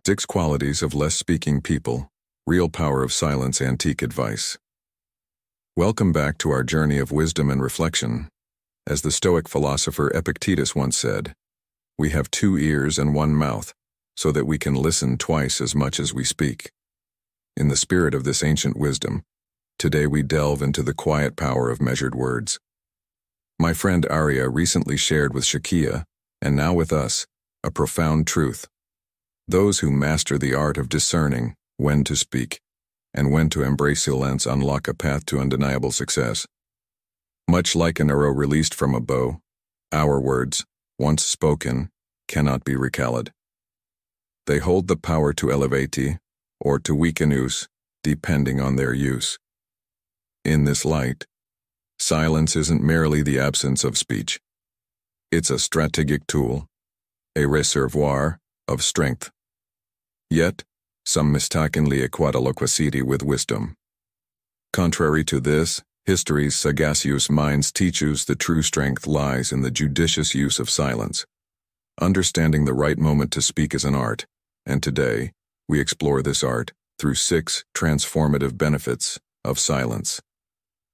6 Qualities of Less Speaking People, Real Power of Silence Antique Advice. Welcome back to our journey of wisdom and reflection. As the Stoic philosopher Epictetus once said, we have 2 ears and 1 mouth, so that we can listen twice as much as we speak. In the spirit of this ancient wisdom, today we delve into the quiet power of measured words. My friend Arya recently shared with Shakia, and now with us, a profound truth. Those who master the art of discerning when to speak and when to embrace silence unlock a path to undeniable success. Much like an arrow released from a bow, our words, once spoken, cannot be recalled. They hold the power to elevate or to weaken us, depending on their use. In this light, silence isn't merely the absence of speech. It's a strategic tool, a reservoir of strength. Yet, some mistakenly equate loquacity with wisdom. Contrary to this, history's sagacious minds teach us the true strength lies in the judicious use of silence. Understanding the right moment to speak is an art, and today, we explore this art through 6 transformative benefits of silence.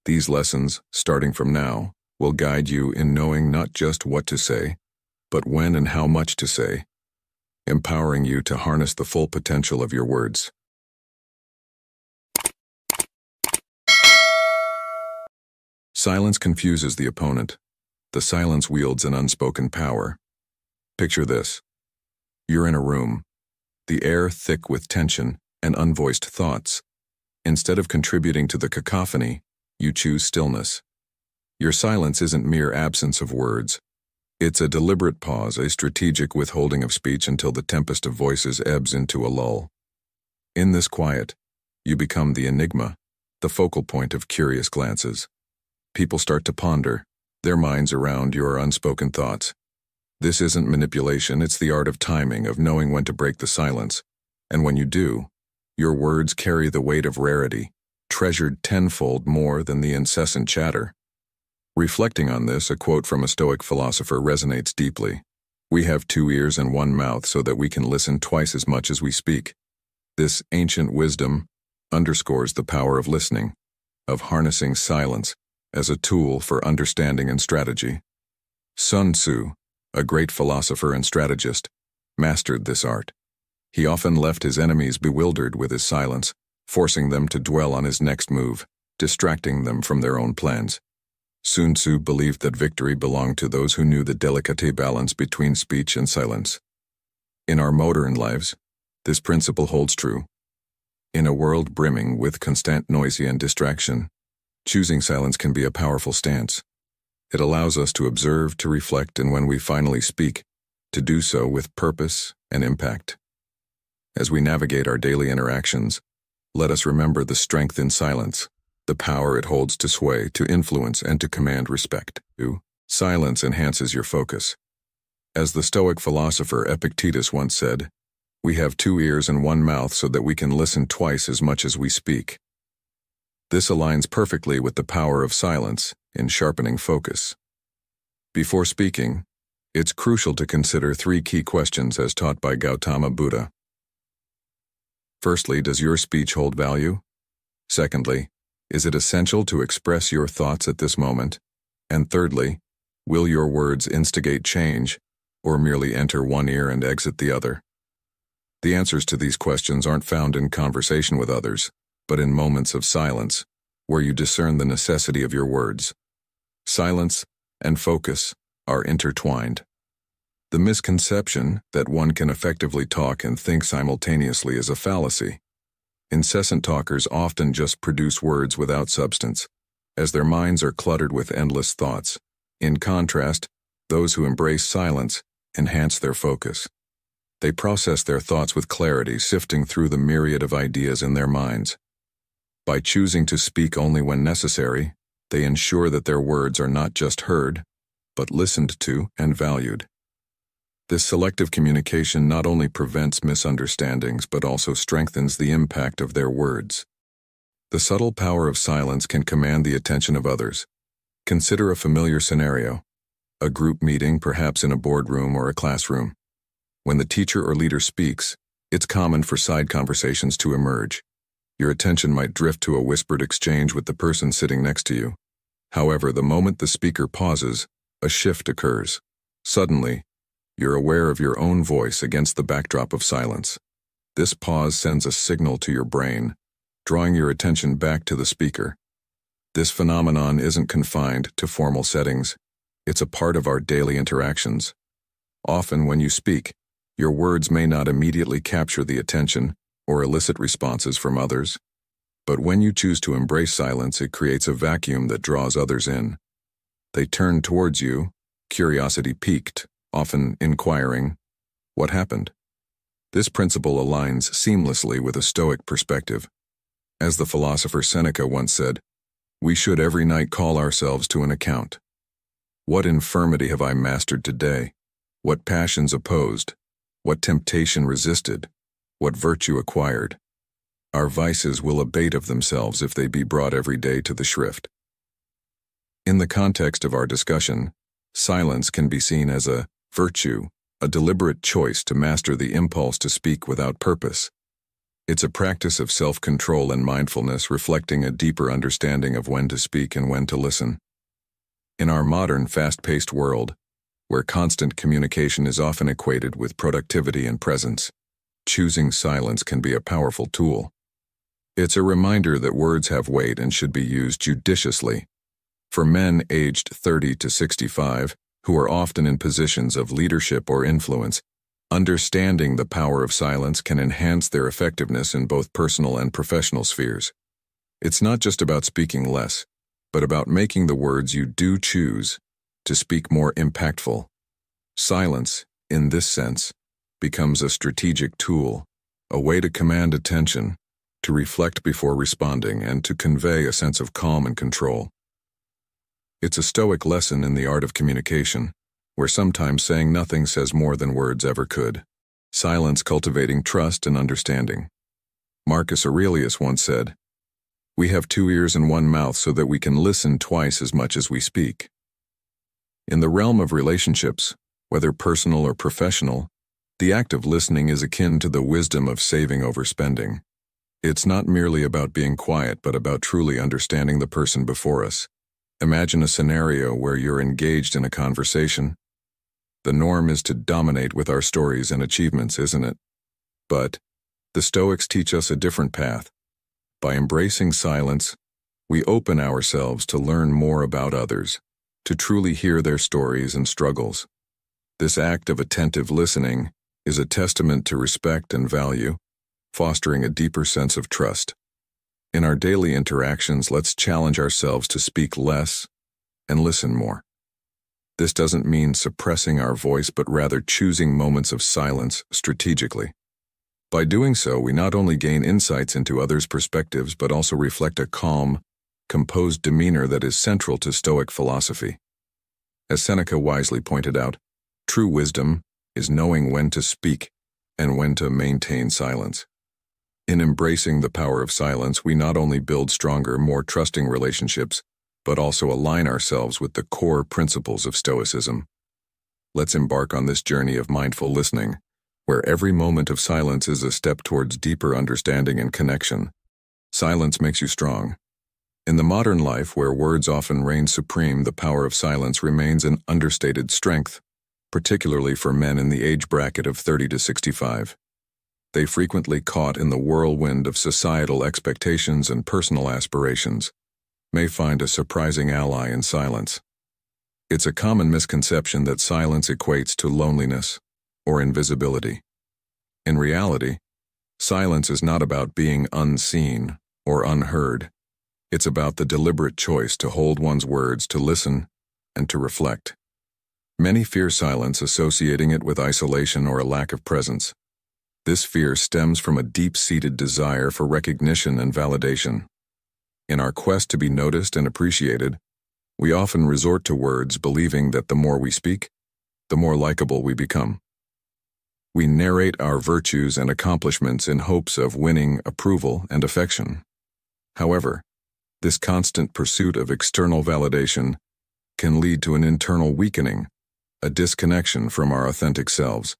These lessons, starting from now, will guide you in knowing not just what to say, but when and how much to say, empowering you to harness the full potential of your words. Silence confuses the opponent. The silence wields an unspoken power. Picture this. You're in a room, the air thick with tension and unvoiced thoughts. Instead of contributing to the cacophony, you choose stillness. Your silence isn't mere absence of words. It's a deliberate pause, a strategic withholding of speech until the tempest of voices ebbs into a lull. In this quiet, you become the enigma, the focal point of curious glances. People start to ponder, their minds around your unspoken thoughts. This isn't manipulation, it's the art of timing, of knowing when to break the silence. And when you do, your words carry the weight of rarity, treasured tenfold more than the incessant chatter. Reflecting on this, a quote from a Stoic philosopher resonates deeply. We have 2 ears and 1 mouth so that we can listen twice as much as we speak. This ancient wisdom underscores the power of listening, of harnessing silence as a tool for understanding and strategy. Sun Tzu, a great philosopher and strategist, mastered this art. He often left his enemies bewildered with his silence, forcing them to dwell on his next move, distracting them from their own plans. Sun Tzu believed that victory belonged to those who knew the delicate balance between speech and silence. In our modern lives, this principle holds true. In a world brimming with constant noise and distraction, choosing silence can be a powerful stance. It allows us to observe, to reflect, and when we finally speak, to do so with purpose and impact. As we navigate our daily interactions, let us remember the strength in silence, the power it holds to sway, to influence, and to command respect. 2. Silence enhances your focus. As the Stoic philosopher Epictetus once said, we have 2 ears and 1 mouth so that we can listen twice as much as we speak. This aligns perfectly with the power of silence in sharpening focus. Before speaking, it's crucial to consider 3 key questions as taught by Gautama Buddha. Firstly, does your speech hold value? Secondly, is it essential to express your thoughts at this moment? And thirdly, will your words instigate change or merely enter one ear and exit the other? The answers to these questions aren't found in conversation with others, but in moments of silence, where you discern the necessity of your words. Silence and focus are intertwined. The misconception that one can effectively talk and think simultaneously is a fallacy. Incessant talkers often just produce words without substance, as their minds are cluttered with endless thoughts. In contrast, those who embrace silence enhance their focus. They process their thoughts with clarity, sifting through the myriad of ideas in their minds. By choosing to speak only when necessary, they ensure that their words are not just heard, but listened to and valued. This selective communication not only prevents misunderstandings but also strengthens the impact of their words. The subtle power of silence can command the attention of others. Consider a familiar scenario, a group meeting perhaps in a boardroom or a classroom. When the teacher or leader speaks, It's common for side conversations to emerge. Your attention might drift to a whispered exchange with the person sitting next to you. However, the moment the speaker pauses, a shift occurs. Suddenly, you're aware of your own voice against the backdrop of silence. This pause sends a signal to your brain, drawing your attention back to the speaker. This phenomenon isn't confined to formal settings. It's a part of our daily interactions. Often when you speak, your words may not immediately capture the attention or elicit responses from others. But when you choose to embrace silence, it creates a vacuum that draws others in. They turn towards you, curiosity piqued, often inquiring, "What happened?" This principle aligns seamlessly with a Stoic perspective. As the philosopher Seneca once said, "We should every night call ourselves to an account. What infirmity have I mastered today? What passions opposed? What temptation resisted? What virtue acquired? Our vices will abate of themselves if they be brought every day to the shrift." In the context of our discussion, silence can be seen as a virtue, a deliberate choice to master the impulse to speak without purpose. It's a practice of self-control and mindfulness, reflecting a deeper understanding of when to speak and when to listen. In our modern, fast-paced world, where constant communication is often equated with productivity and presence, choosing silence can be a powerful tool. It's a reminder that words have weight and should be used judiciously. For men aged 30 to 65, who are often in positions of leadership or influence, understanding the power of silence can enhance their effectiveness in both personal and professional spheres. It's not just about speaking less, but about making the words you do choose to speak more impactful. Silence, in this sense, becomes a strategic tool, a way to command attention, to reflect before responding, and to convey a sense of calm and control. It's a Stoic lesson in the art of communication, where sometimes saying nothing says more than words ever could. Silence cultivating trust and understanding. Marcus Aurelius once said, "We have 2 ears and 1 mouth so that we can listen twice as much as we speak." In the realm of relationships, whether personal or professional, the act of listening is akin to the wisdom of saving over spending. It's not merely about being quiet, but about truly understanding the person before us. Imagine a scenario where you're engaged in a conversation. The norm is to dominate with our stories and achievements, isn't it? But the Stoics teach us a different path. By embracing silence, we open ourselves to learn more about others, to truly hear their stories and struggles. This act of attentive listening is a testament to respect and value, fostering a deeper sense of trust. In our daily interactions, let's challenge ourselves to speak less and listen more. This doesn't mean suppressing our voice, but rather choosing moments of silence strategically. By doing so, we not only gain insights into others' perspectives, but also reflect a calm, composed demeanor that is central to Stoic philosophy. As Seneca wisely pointed out, true wisdom is knowing when to speak and when to maintain silence. In embracing the power of silence, we not only build stronger, more trusting relationships, but also align ourselves with the core principles of Stoicism. Let's embark on this journey of mindful listening, where every moment of silence is a step towards deeper understanding and connection. Silence makes you strong. In the modern life, where words often reign supreme, the power of silence remains an understated strength, particularly for men in the age bracket of 30 to 65. They frequently caught in the whirlwind of societal expectations and personal aspirations, may find a surprising ally in silence. It's a common misconception that silence equates to loneliness or invisibility. In reality, silence is not about being unseen or unheard. It's about the deliberate choice to hold one's words, to listen, and to reflect. Many fear silence, associating it with isolation or a lack of presence. This fear stems from a deep-seated desire for recognition and validation. In our quest to be noticed and appreciated, we often resort to words, believing that the more we speak, the more likable we become. We narrate our virtues and accomplishments in hopes of winning approval and affection. However, this constant pursuit of external validation can lead to an internal weakening, a disconnection from our authentic selves.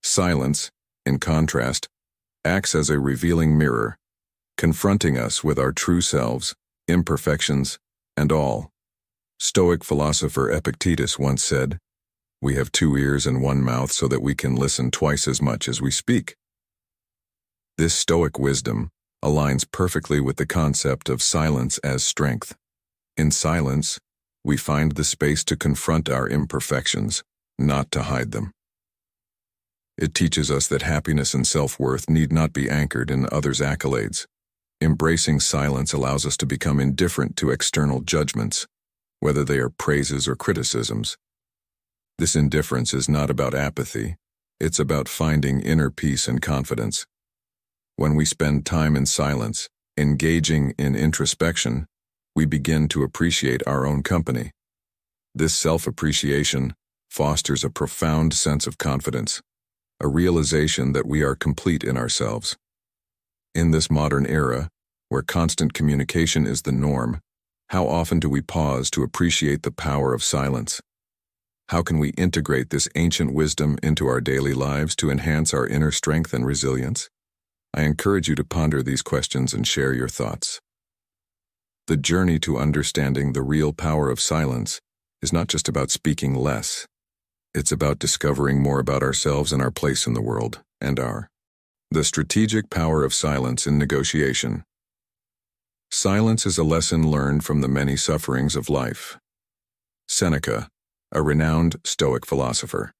Silence, in contrast, acts as a revealing mirror, confronting us with our true selves, imperfections, and all. Stoic philosopher Epictetus once said, "We have 2 ears and 1 mouth so that we can listen twice as much as we speak." This Stoic wisdom aligns perfectly with the concept of silence as strength. In silence, we find the space to confront our imperfections, not to hide them. It teaches us that happiness and self-worth need not be anchored in others' accolades. Embracing silence allows us to become indifferent to external judgments, whether they are praises or criticisms. This indifference is not about apathy, it's about finding inner peace and confidence. When we spend time in silence, engaging in introspection, we begin to appreciate our own company. This self-appreciation fosters a profound sense of confidence, a realization that we are complete in ourselves. In this modern era, where constant communication is the norm, how often do we pause to appreciate the power of silence? How can we integrate this ancient wisdom into our daily lives to enhance our inner strength and resilience? I encourage you to ponder these questions and share your thoughts. The journey to understanding the real power of silence is not just about speaking less. It's about discovering more about ourselves and our place in the world, the strategic power of silence in negotiation. Silence is a lesson learned from the many sufferings of life. Seneca, a renowned Stoic philosopher.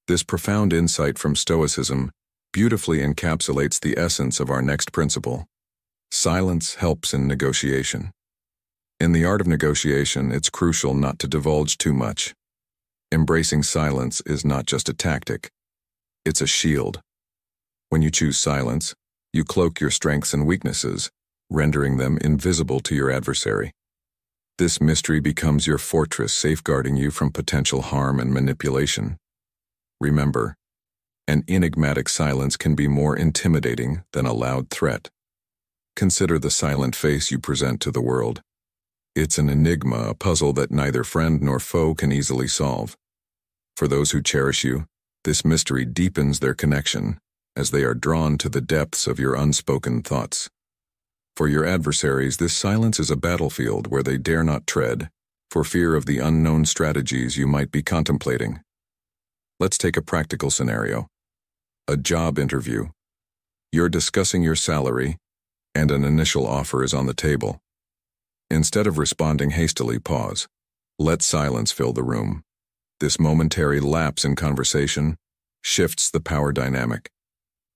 This profound insight from Stoicism beautifully encapsulates the essence of our next principle. Silence helps in negotiation. In the art of negotiation, it's crucial not to divulge too much. Embracing silence is not just a tactic, it's a shield. When you choose silence, you cloak your strengths and weaknesses, rendering them invisible to your adversary. This mystery becomes your fortress, safeguarding you from potential harm and manipulation. Remember, an enigmatic silence can be more intimidating than a loud threat. Consider the silent face you present to the world. It's an enigma, a puzzle that neither friend nor foe can easily solve. For those who cherish you, this mystery deepens their connection, as they are drawn to the depths of your unspoken thoughts. For your adversaries, this silence is a battlefield where they dare not tread, for fear of the unknown strategies you might be contemplating. Let's take a practical scenario. A job interview. You're discussing your salary, and an initial offer is on the table. Instead of responding hastily, pause. Let silence fill the room. This momentary lapse in conversation shifts the power dynamic.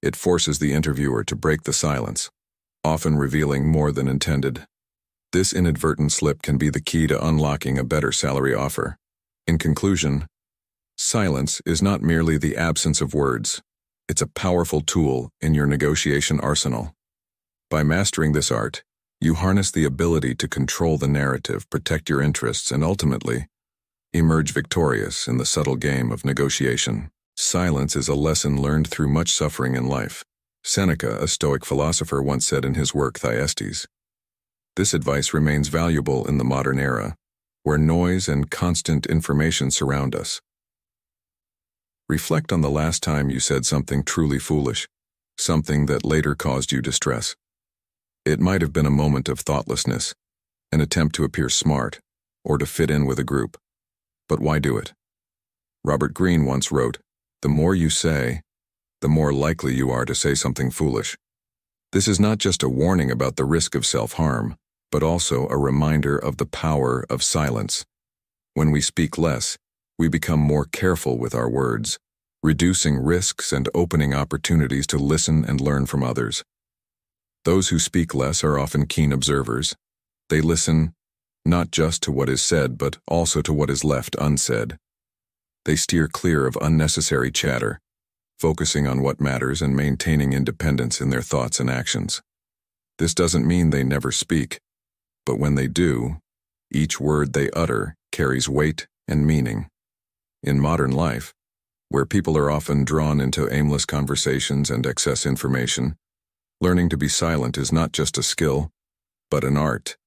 It forces the interviewer to break the silence, often revealing more than intended. This inadvertent slip can be the key to unlocking a better salary offer. In conclusion, silence is not merely the absence of words. It's a powerful tool in your negotiation arsenal. By mastering this art, you harness the ability to control the narrative, protect your interests, and ultimately, emerge victorious in the subtle game of negotiation. Silence is a lesson learned through much suffering in life. Seneca, a Stoic philosopher, once said in his work Thyestes. This advice remains valuable in the modern era, where noise and constant information surround us. Reflect on the last time you said something truly foolish, something that later caused you distress. It might have been a moment of thoughtlessness, an attempt to appear smart, or to fit in with a group. But why do it? Robert Greene once wrote, "The more you say, the more likely you are to say something foolish." This is not just a warning about the risk of self-harm, but also a reminder of the power of silence. When we speak less, we become more careful with our words, reducing risks and opening opportunities to listen and learn from others. Those who speak less are often keen observers. They listen not just to what is said, but also to what is left unsaid. They steer clear of unnecessary chatter, focusing on what matters and maintaining independence in their thoughts and actions. This doesn't mean they never speak, but when they do, each word they utter carries weight and meaning. In modern life, where people are often drawn into aimless conversations and excess information, learning to be silent is not just a skill, but an art.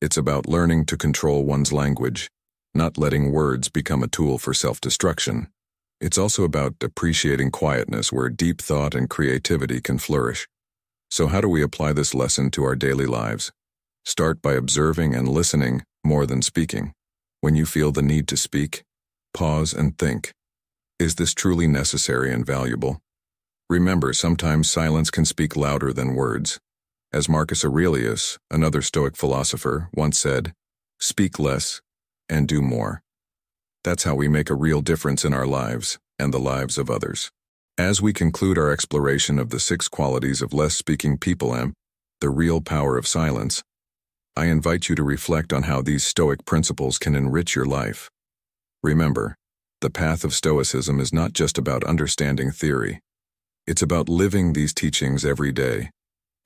It's about learning to control one's language, not letting words become a tool for self-destruction. It's also about appreciating quietness where deep thought and creativity can flourish. So how do we apply this lesson to our daily lives? Start by observing and listening more than speaking. When you feel the need to speak, pause and think. Is this truly necessary and valuable? Remember, sometimes silence can speak louder than words. As Marcus Aurelius, another Stoic philosopher, once said, "Speak less and do more." That's how we make a real difference in our lives and the lives of others. As we conclude our exploration of the 6 qualities of less speaking people and the real power of silence, I invite you to reflect on how these Stoic principles can enrich your life. Remember, the path of Stoicism is not just about understanding theory. It's about living these teachings every day.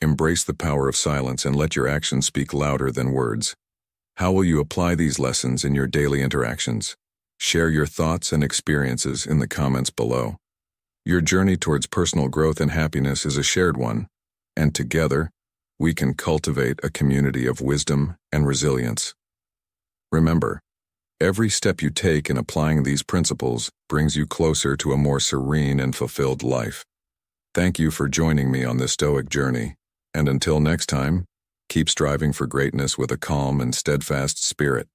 Embrace the power of silence and let your actions speak louder than words. How will you apply these lessons in your daily interactions? Share your thoughts and experiences in the comments below. Your journey towards personal growth and happiness is a shared one, and together, we can cultivate a community of wisdom and resilience. Remember, every step you take in applying these principles brings you closer to a more serene and fulfilled life. Thank you for joining me on this Stoic journey, and until next time, keep striving for greatness with a calm and steadfast spirit.